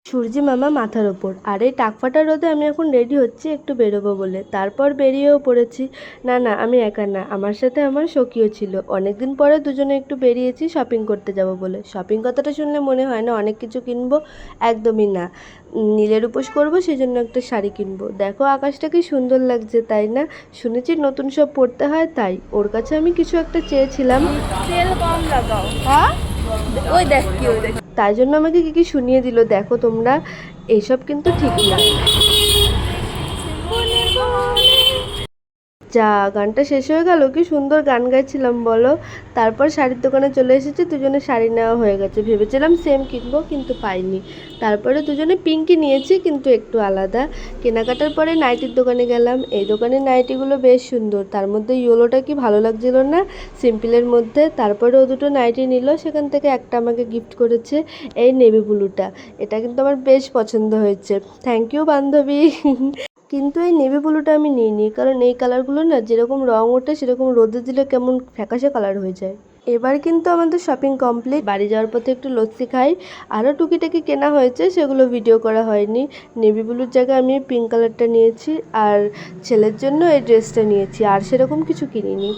সূর্যি মামা মাথার ওপর। আর এই টাকফাটা রোদে আমি এখন রেডি হচ্ছি একটু বেরোবো বলে। তারপর বেরিয়েও পড়েছি। না না, আমি একা না, আমার সাথে আমার সখীও ছিল। অনেকদিন পরে দুজনে একটু বেরিয়েছি শপিং করতে যাব বলে। শপিং কথাটা শুনলে মনে হয় না অনেক কিছু কিনবো, একদমই না। নীলের উপোস করবো, সেই জন্য একটা শাড়ি কিনবো। দেখো আকাশটা কি সুন্দর লাগছে, তাই না? শুনেছি নতুন সব পড়তে হয়, তাই ওর কাছে আমি কিছু একটা চেয়েছিলাম। তেল কম লাগাও। হ্যাঁ, ওই দেখ কি, ওই দেখ। তাই জন্য আমাকে কি কি শুনিয়ে দিল দেখো তোমরা। এইসব কিন্তু ঠিক না। যা, গানটা শেষ হয়ে গেল। কি সুন্দর গান গাইছিলাম বলো। তারপর শাড়ির দোকানে চলে এসেছি, দুজনে শাড়ি নেওয়া হয়ে গেছে। ভেবেছিলাম সেম কিনবো, কিন্তু পাইনি। তারপরে দুজনে পিঙ্কই নিয়েছি, কিন্তু একটু আলাদা। কেনাকাটার পরে নাইটির দোকানে গেলাম। এই দোকানের নাইটিগুলো বেশ সুন্দর, তার মধ্যে ইয়েলোটা কি ভালো লাগছিল না, সিম্পলের মধ্যে। তারপরে ও দুটো নাইটি নিল, সেখান থেকে একটা আমাকে গিফট করেছে, এই নেভি ব্লুটা। এটা কিন্তু আমার বেশ পছন্দ হয়েছে। থ্যাংক ইউ বান্ধবী। কিন্তু এই নেভি ব্লুটা আমি নিইনি, কারণ এই কালারগুলো না যেরকম রং ওঠে সেরকম রোদে দিলে কেমন ফ্যাকাশে কালার হয়ে যায়। এবার কিন্তু আমাদের শপিং কমপ্লিট। বাড়ি যাওয়ার পথে একটু লস্যি খাই। আরও টুকিটাকি কেনা হয়েছে, সেগুলো ভিডিও করা হয়নি। নেভি ব্লুর জায়গায় আমি পিঙ্ক কালারটা নিয়েছি, আর ছেলের জন্য এই ড্রেসটা নিয়েছি, আর সেরকম কিছু কিনিনি।